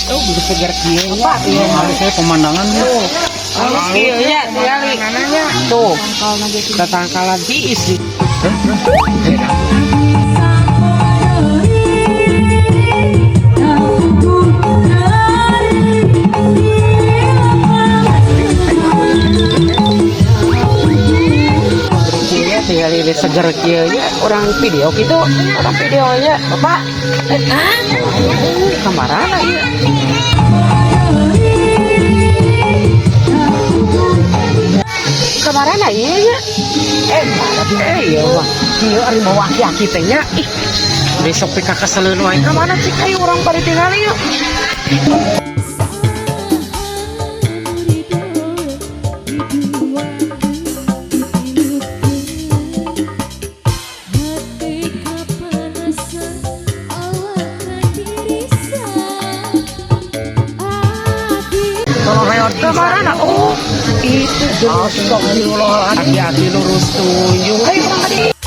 Oh, bisa segar kia Apa? ya. Ada saya pemandangan tuh. Halus kia ya, tinggali. Tuh, datangkan lagi isi. Tinggal ini seger kia ya, orang video gitu, orang videonya, bapak, kamarana ya. Kamarana iya ya, iya wah, kia hari mau aki-aki tehnya, besok PK keselun wae kamana sih kayak orang pada tinggal yuk. Kalau lewat kamarana, oh itu astagfirullah, hati-hati lurus tunjuk. Ayo orang tadi.